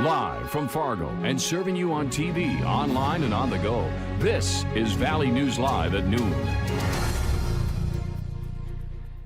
Live from Fargo and serving you on TV, online, and on the go. This is Valley News Live at noon.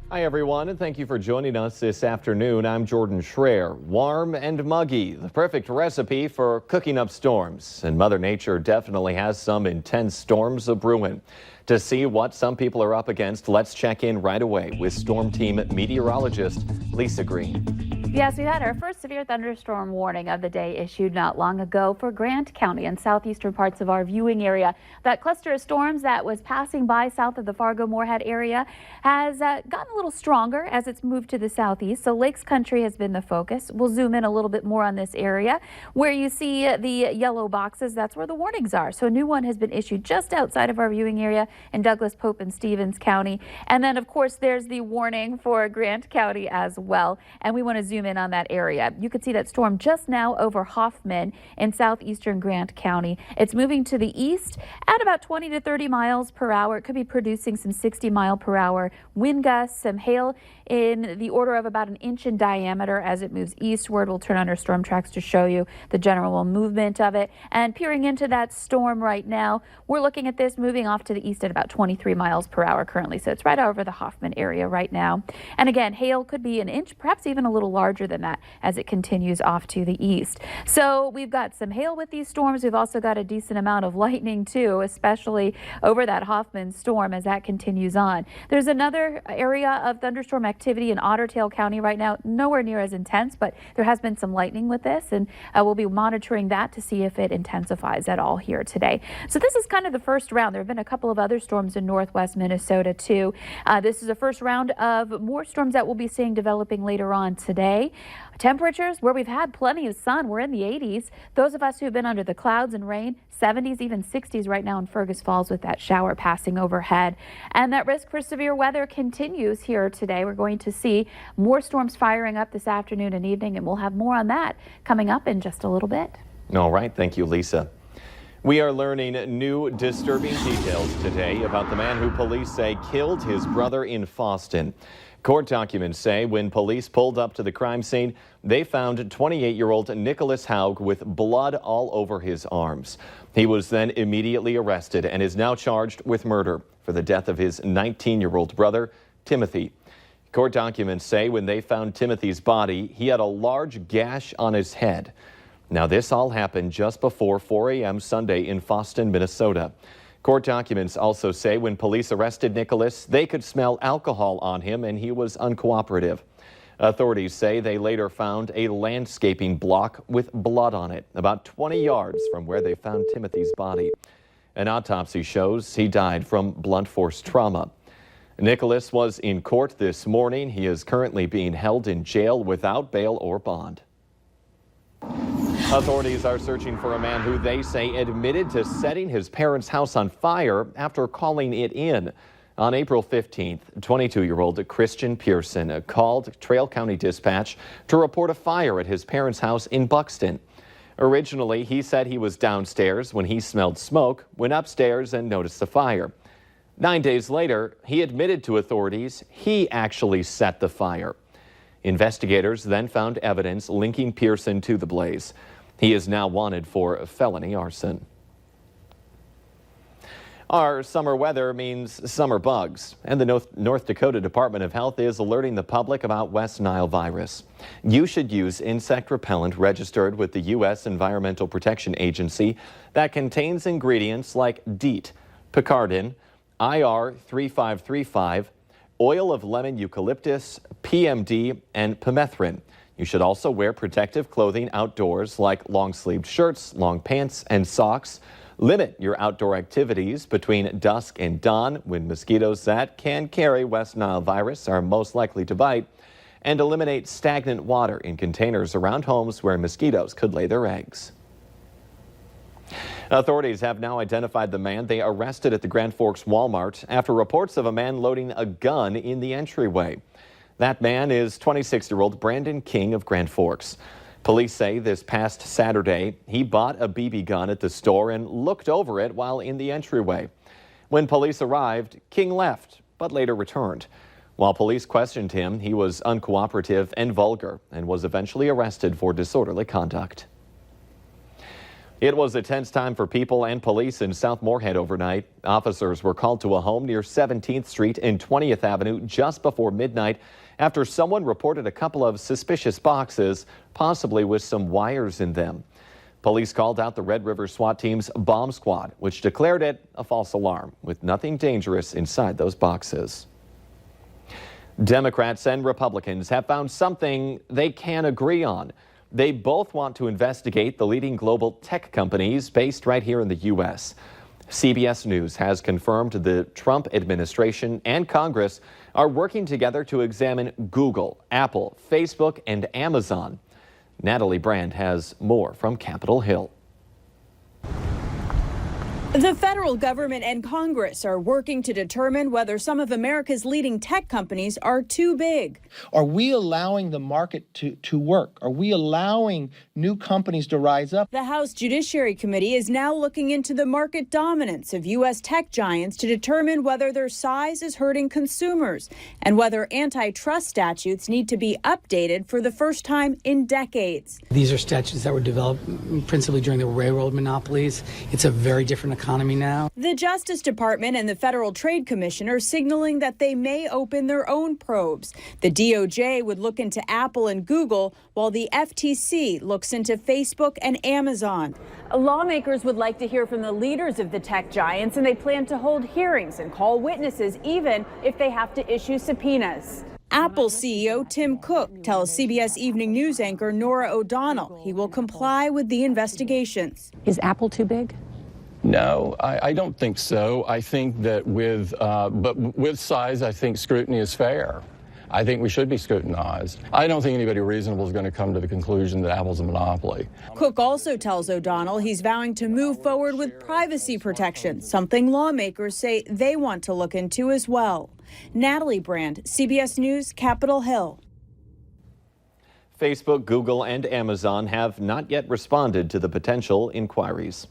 Hi, everyone, and thank you for joining us this afternoon. I'm Jordan Schreier. Warm and muggy, the perfect recipe for cooking up storms. And Mother Nature definitely has some intense storms a-brewing. To see what some people are up against, let's check in right away with Storm Team meteorologist Lisa Green. Yes, we had our first severe thunderstorm warning of the day issued not long ago for Grant County and southeastern parts of our viewing area. That cluster of storms that was passing by south of the Fargo-Moorhead area has gotten a little stronger as it's moved to the southeast. So Lakes Country has been the focus. We'll zoom in a little bit more on this area where you see the yellow boxes. That's where the warnings are. So a new one has been issued just outside of our viewing area in Douglas, Pope, and Stevens County. And then, of course, there's the warning for Grant County as well. And we want to zoom in on that area. You can see that storm just now over Hoffman in southeastern Grant County. It's moving to the east at about 20 to 30 miles per hour. It could be producing some 60-mile-per-hour wind gusts, some hail in the order of about an inch in diameter as it moves eastward. We'll turn on our storm tracks to show you the general movement of it. And peering into that storm right now, we're looking at this moving off to the east at about 23 miles per hour currently. So it's right over the Hoffman area right now. And again, hail could be an inch, perhaps even a little larger than that as it continues off to the east. So we've got some hail with these storms. We've also got a decent amount of lightning too, especially over that Hoffman storm as that continues on. There's another area of thunderstorm activity in Otter Tail County right now, nowhere near as intense, but there has been some lightning with this, and we'll be monitoring that to see if it intensifies at all here today. So this is kind of the first round. There have been a couple of other storms in northwest Minnesota too. This is the first round of more storms that we'll be seeing developing later on today. Temperatures where we've had plenty of sun, we're in the 80s. Those of us who've been under the clouds and rain, 70s, even 60s right now in Fergus Falls with that shower passing overhead. And that risk for severe weather continues here today. We're going to see more storms firing up this afternoon and evening, and we'll have more on that coming up in just a little bit. All right. Thank you, Lisa. We are learning new disturbing details today about the man who police say killed his brother in Fosston. Court documents say when police pulled up to the crime scene, they found 28-year-old Nicholas Haug with blood all over his arms. He was then immediately arrested and is now charged with murder for the death of his 19-year-old brother, Timothy. Court documents say when they found Timothy's body, he had a large gash on his head. Now, this all happened just before 4 a.m. Sunday in Fosston, Minnesota. Court documents also say when police arrested Nicholas, they could smell alcohol on him and he was uncooperative. Authorities say they later found a landscaping block with blood on it, about 20 yards from where they found Timothy's body. An autopsy shows he died from blunt force trauma. Nicholas was in court this morning. He is currently being held in jail without bail or bond. Authorities are searching for a man who they say admitted to setting his parents' house on fire after calling it in. On April 15th, 22-year-old Christian Pearson called Trail County Dispatch to report a fire at his parents' house in Buxton. Originally, he said he was downstairs when he smelled smoke, went upstairs and noticed the fire. 9 days later, he admitted to authorities he actually set the fire. Investigators then found evidence linking Pearson to the blaze. He is now wanted for felony arson. Our summer weather means summer bugs, and the North Dakota Department of Health is alerting the public about West Nile virus. You should use insect repellent registered with the U.S. Environmental Protection Agency that contains ingredients like DEET, Picaridin, IR 3535, oil of lemon eucalyptus, PMD, and permethrin. You should also wear protective clothing outdoors like long-sleeved shirts, long pants, and socks. Limit your outdoor activities between dusk and dawn when mosquitoes that can carry West Nile virus are most likely to bite. And eliminate stagnant water in containers around homes where mosquitoes could lay their eggs. Authorities have now identified the man they arrested at the Grand Forks Walmart after reports of a man loading a gun in the entryway. That man is 26-year-old Brandon King of Grand Forks. Police say this past Saturday, he bought a BB gun at the store and looked over it while in the entryway. When police arrived, King left, but later returned. While police questioned him, he was uncooperative and vulgar and was eventually arrested for disorderly conduct. It was a tense time for people and police in South Moorhead overnight. Officers were called to a home near 17th Street and 20th Avenue just before midnight after someone reported a couple of suspicious boxes, possibly with some wires in them. Police called out the Red River SWAT team's bomb squad, which declared it a false alarm with nothing dangerous inside those boxes. Democrats and Republicans have found something they can agree on. They both want to investigate the leading global tech companies based right here in the U.S. CBS News has confirmed the Trump administration and Congress are working together to examine Google, Apple, Facebook, and Amazon. Natalie Brand has more from Capitol Hill. The federal government and Congress are working to determine whether some of America's leading tech companies are too big. Are we allowing the market to work? Are we allowing new companies to rise up? The House Judiciary Committee is now looking into the market dominance of U.S. tech giants to determine whether their size is hurting consumers and whether antitrust statutes need to be updated for the first time in decades. These are statutes that were developed principally during the railroad monopolies. It's a very different economy now. The Justice Department and the Federal Trade Commission are signaling that they may open their own probes. The DOJ would look into Apple and Google, while the FTC looks into Facebook and Amazon. Lawmakers would like to hear from the leaders of the tech giants, and they plan to hold hearings and call witnesses, even if they have to issue subpoenas. Apple CEO Tim Cook tells CBS Evening News anchor Norah O'Donnell he will comply with the investigations. Is Apple too big? No, I don't think so. I think that with size, I think scrutiny is fair. I think we should be scrutinized. I don't think anybody reasonable is going to come to the conclusion that Apple's a monopoly. Cook also tells O'Donnell he's vowing to move forward with privacy protection, something lawmakers say they want to look into as well. Natalie Brand, CBS News, Capitol Hill. Facebook, Google, and Amazon have not yet responded to the potential inquiries.